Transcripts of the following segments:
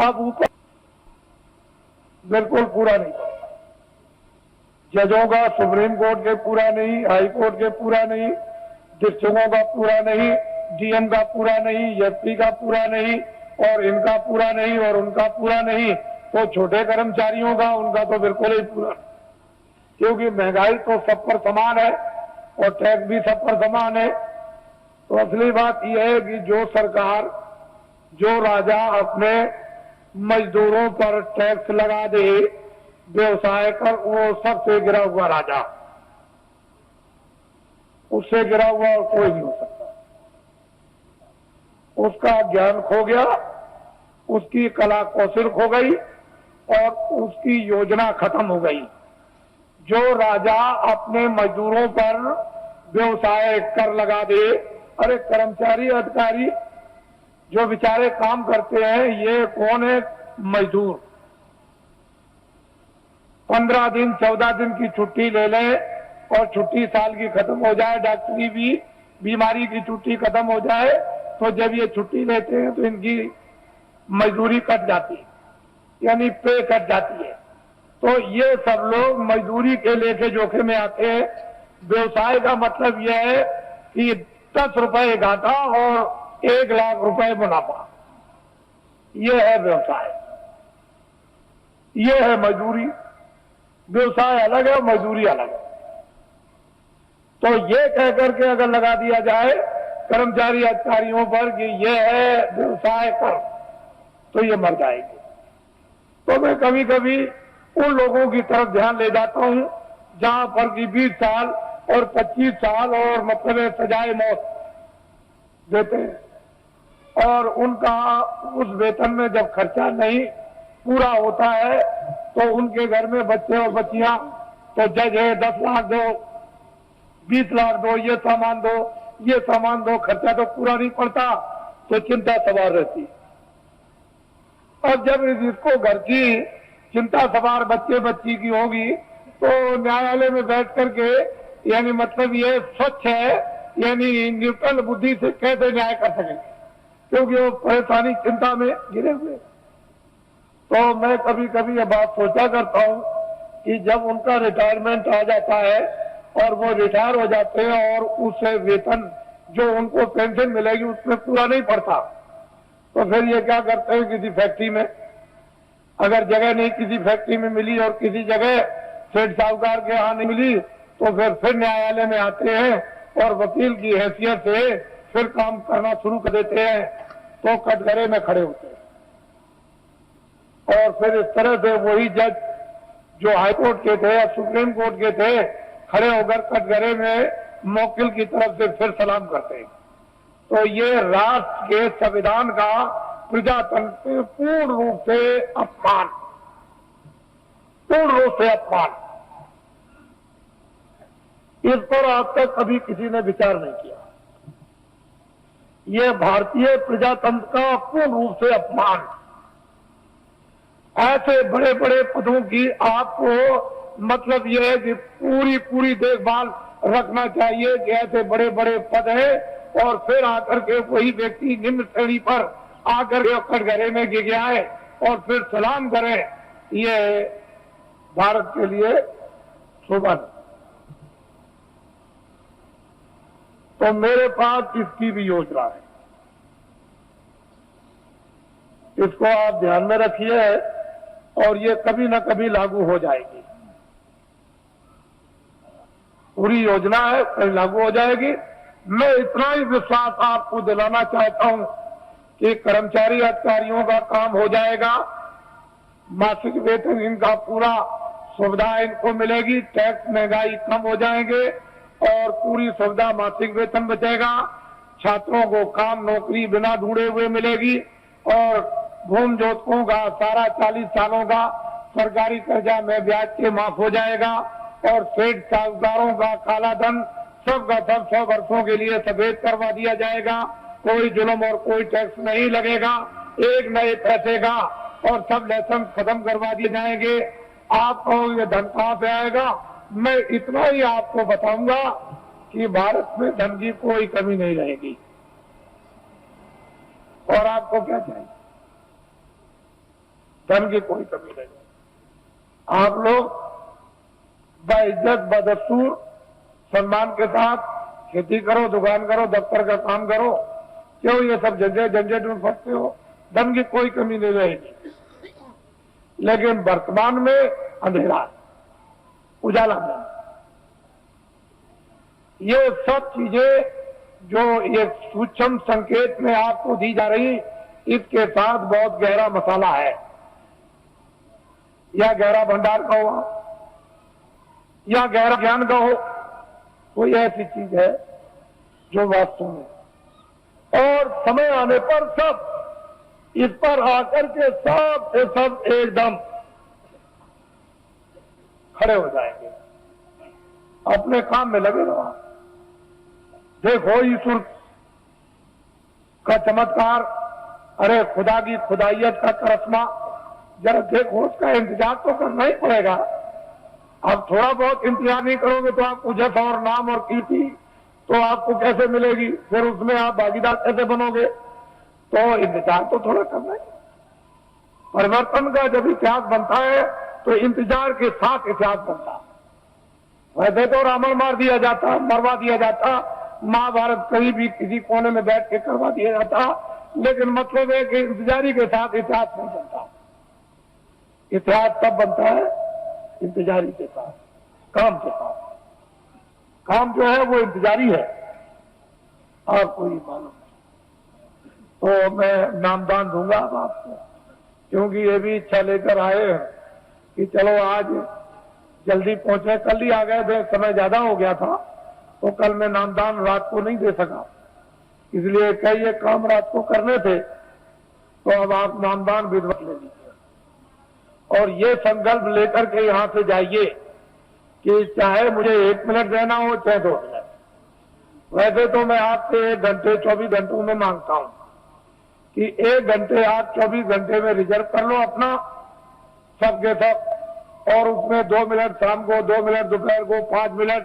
अब ऊपर बिल्कुल पूरा नहीं पड़ता। जजों का सुप्रीम कोर्ट के पूरा नहीं, हाई कोर्ट के पूरा नहीं, डिस्ट्रिक्टों का पूरा नहीं, डीएम का पूरा नहीं, एसपी का पूरा नहीं, और इनका पूरा नहीं और उनका पूरा नहीं, तो छोटे कर्मचारियों का उनका तो बिल्कुल ही पूरा, क्योंकि महंगाई तो सब पर समान है और टैक्स भी सब पर समान है। तो असली बात यह है कि जो सरकार, जो राजा अपने मजदूरों पर टैक्स लगा दे, व्यवसाय कर, वो सबसे गिरा हुआ राजा, उससे गिरा हुआ और कोई नहीं हो सकता। उसका ज्ञान खो गया, उसकी कला कौशल खो गई और उसकी योजना खत्म हो गई। जो राजा अपने मजदूरों पर व्यवसाय कर लगा दे, अरे कर्मचारी अधिकारी जो बेचारे काम करते हैं, ये कौन है? मजदूर 15 दिन 14 दिन की छुट्टी ले लें और छुट्टी साल की खत्म हो जाए, डॉक्टरी भी बीमारी की छुट्टी खत्म हो जाए, तो जब ये छुट्टी लेते हैं तो इनकी मजदूरी कट जाती है, यानी पे कट जाती है। तो ये सब लोग मजदूरी के लेके जोखिम में आते हैं। व्यवसाय का मतलब यह है कि 10 रुपए घाटा और 1 लाख रुपए मुनाफा, यह है व्यवसाय, यह है मजदूरी। व्यवसाय अलग है और मजदूरी अलग है। तो ये कहकर के अगर लगा दिया जाए कर्मचारी अधिकारियों पर कि यह है व्यवसाय कर, तो ये मर जाएंगे। तो मैं कभी कभी उन लोगों की तरफ ध्यान ले जाता हूं जहां पर कि 20 साल और 25 साल और मतलब सजाए मौत देते हैं और उनका उस वेतन में जब खर्चा नहीं पूरा होता है तो उनके घर में बच्चे और बच्चियां, तो जज है 10 लाख दो, 20 लाख दो, ये सामान दो, ये सामान दो, खर्चा तो पूरा नहीं पड़ता, तो चिंता सवार रहती। और जब इसको घर की चिंता सवार बच्चे बच्ची की होगी तो न्यायालय में बैठ करके, यानी मतलब ये स्वच्छ है, यानी न्यूट्रल बुद्धि से कैसे न्याय कर सकेंगे, क्योंकि वो परेशानी चिंता में गिरे हुए। तो मैं कभी कभी ये बात सोचा करता हूं कि जब उनका रिटायरमेंट आ जाता है और वो रिटायर हो जाते हैं और उससे वेतन जो उनको पेंशन मिलेगी उसमें पूरा नहीं पड़ता, तो फिर ये क्या करते हैं, किसी फैक्ट्री में, अगर जगह नहीं किसी फैक्ट्री में मिली और किसी जगह सेठ साहूकार के यहाँ नहीं मिली, तो फिर न्यायालय में आते हैं और वकील की हैसियत से फिर काम करना शुरू कर देते हैं, तो कटघरे में खड़े होते हैं। और फिर इस तरह से वही जज जो हाई कोर्ट के थे या सुप्रीम कोर्ट के थे, खड़े होकर कटघरे में मौकिल की तरफ से फिर सलाम करते हैं। तो ये राष्ट्र के संविधान का प्रजातंत्र में पूर्ण रूप से अपमान, पूर्ण रूप से अपमान। इस पर आज तक कभी किसी ने विचार नहीं किया। ये भारतीय प्रजातंत्र का पूर्ण रूप से अपमान। ऐसे बड़े बड़े पदों की आपको मतलब यह है कि पूरी देखभाल रखना चाहिए कि ऐसे बड़े बड़े पद हैं और फिर आकर के वही व्यक्ति निम्न श्रेणी पर आकर के कटघरे में गिर गया है और फिर सलाम करें, ये भारत के लिए शोभा नहीं। तो मेरे पास इसकी भी योजना है, इसको आप ध्यान में रखिए और ये कभी न कभी लागू हो जाएगी। पूरी योजना है, कभी लागू हो जाएगी। मैं इतना ही विश्वास आपको दिलाना चाहता हूं कि कर्मचारी अधिकारियों का काम हो जाएगा, मासिक वेतन इनका पूरा सुविधा इनको मिलेगी, टैक्स महंगाई कम हो जाएंगे और पूरी सुविधा मासिक वेतन बचेगा, छात्रों को काम नौकरी बिना ढूंढे हुए मिलेगी और भूमि जोतकों का सारा 40 सालों का सरकारी कर्जा में ब्याज के माफ हो जाएगा और सेठ साहूकारों का काला धन सबका सब 100 वर्षों के लिए सफेद करवा दिया जाएगा। कोई जुल्म और कोई टैक्स नहीं लगेगा, एक नए पैसे का, और सब लाइसेंस खत्म करवा दिए जाएंगे। आपको ये धन कहां से आएगा? मैं इतना ही आपको बताऊंगा कि भारत में धन की कोई कमी नहीं रहेगी। और आपको क्या चाहिए? धन की कोई कमी नहीं। आप लोग बाइज्जत बदस्तूर सम्मान के साथ खेती करो, दुकान करो, दफ्तर का काम करो। क्यों ये सब झंझट में फंसते हो? धन की कोई कमी नहीं रहेगी, लेकिन वर्तमान में अंधेरा, उजाला नहीं। ये सब चीजें जो ये सूक्ष्म संकेत में आपको दी जा रही, इसके साथ बहुत गहरा मसाला है, या गहरा भंडार का हो या गहरा ज्ञान का हो, कोई ऐसी चीज है जो वास्तव में, और समय आने पर सब इस पर आकर के सब एकदम खड़े हो जाएंगे। अपने काम में लगे रहो। देखो ईश्वर का चमत्कार, अरे खुदा की खुदाइयत का करिश्मा, जरा देखो, उसका इंतजार तो करना ही पड़ेगा। आप थोड़ा बहुत इंतजार नहीं करोगे तो आपको जस और नाम और कीर्ति तो आपको कैसे मिलेगी? फिर उसमें आप भागीदार कैसे बनोगे? तो इंतजार तो थोड़ा करना है। परिवर्तन का जब इतिहास बनता है तो इंतजार के साथ इतिहास बनता। वैसे तो रावण मरवा दिया जाता, महाभारत कहीं भी किसी कोने में बैठ के करवा दिया जाता, लेकिन मतलब है कि इंतजारी के साथ इतिहास नहीं बनता। इतिहास तब बनता है इंतजारी के साथ, काम के साथ। काम जो है वो इंतजारी है, आपको ये मालूम। तो मैं नामदान दूंगा अब आपको, क्योंकि ये भी इच्छा लेकर आए हैं कि चलो आज जल्दी पहुंचे। कल ही आ गए थे, समय ज्यादा हो गया था, तो कल मैं नामदान रात को नहीं दे सका, इसलिए कई एक काम रात को करने थे। तो अब आप नामदान विधिवत ले लीजिए और ये संकल्प लेकर के यहां से जाइए कि चाहे मुझे 1 मिनट देना हो चाहे 2 मिनट। वैसे तो मैं आपसे 1 घंटे 24 घंटों में मांगता हूं कि 1 घंटे आप 24 घंटे में रिजर्व कर लो अपना, सबके सब, और उसमें 2 मिनट शाम को, 2 मिनट दोपहर को, 5 मिनट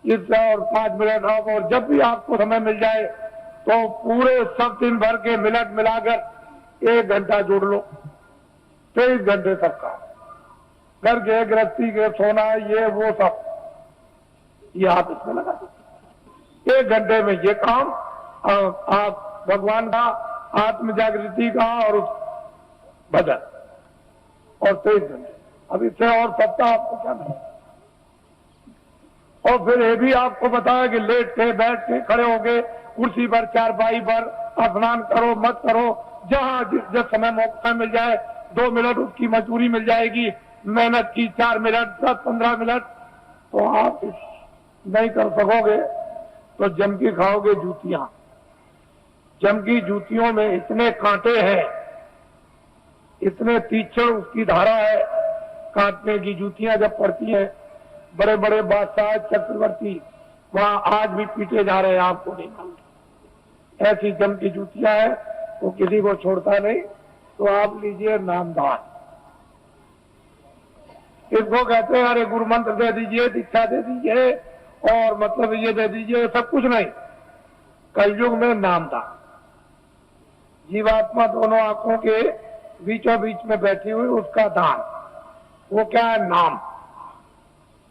इससे और 5 मिनट अब, और जब भी आपको समय मिल जाए तो पूरे सब दिन भर के मिनट मिलाकर 1 घंटा जोड़ लो। 23 घंटे सबका, घर के गृहस्थी के सोना ये वो सब, ये आप इसमें लगा दीजिए। 1 घंटे में ये काम आप भगवान का, आत्म जागृति का और भजन, और 23 घंटे। अब इससे और सप्ताह आपको क्या नहीं। और फिर ये भी आपको बताया कि लेट के, बैठ के, खड़े होके, कुर्सी पर, चारपाई पर, स्नान करो मत करो, जहां जिस समय मौका मिल जाए 2 मिनट उसकी मजदूरी मिल जाएगी। मेहनत की 4 मिनट, 10-15 मिनट, तो आप नहीं कर सकोगे तो जम की खाओगे जूतियां। जम की जूतियों में इतने कांटे हैं, इतने तीक्ष्ण उसकी धारा है, काटने की जूतियां जब पड़ती हैं, बड़े बड़े बादशाह चक्रवर्ती वहां आज भी पीटे जा रहे हैं, आपको नहीं मालूम। ऐसी जम की जूतियां हैं, वो किसी को छोड़ता नहीं। तो आप लीजिए नामदान, इसको कहते हैं अरे गुरु मंत्र दे दीजिए, दीक्षा दे दीजिए, और मतलब ये दे दीजिए, सब कुछ नहीं। कलयुग में नामदान, जीवात्मा दोनों आंखों के बीचों बीच में बैठी हुई, उसका दान, वो क्या है? नाम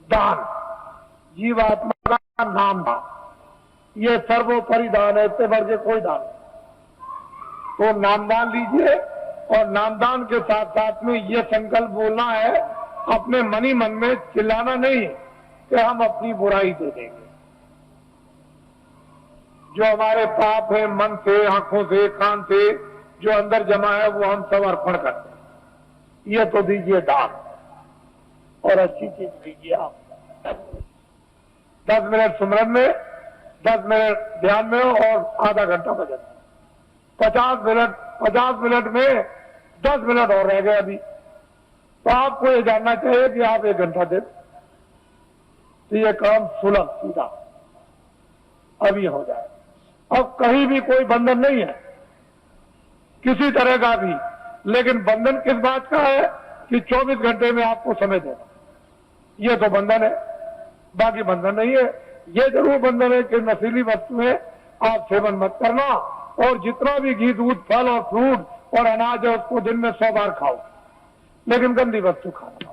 दान, जीवात्मा का नाम दान, ये सर्वोपरि दान है, इससे बढ़ के कोई दान नहीं। तो नामदान लीजिए, और नामदान के साथ साथ में ये संकल्प बोलना है अपने मन ही मन में, चिल्लाना नहीं कि हम अपनी बुराई दे देंगे। जो हमारे पाप है, मन से, आंखों से, कान से जो अंदर जमा है, वो हम सब अर्पण करते हैं। ये तो दीजिए दान, और अच्छी चीज दीजिए आप। 10 मिनट सुमरन में, 10 मिनट ध्यान में, और आधा घंटा भजन में। 50 मिनट में 10 मिनट और रह गए अभी, तो आपको ये जानना चाहिए कि आप 1 घंटा दे, तो ये काम सुलभ सीधा अभी हो जाए। अब कहीं भी कोई बंधन नहीं है किसी तरह का भी, लेकिन बंधन किस बात का है कि 24 घंटे में आपको समय देना, ये तो बंधन है, बाकी बंधन नहीं है। ये जरूर बंधन है कि नशीली वस्तुएं आप सेवन मत करना, और जितना भी घी, दूध, फल और फ्रूट और अनाज है उसको दिन में 100 बार खाओ, लेकिन गंदी वस्तु खाना।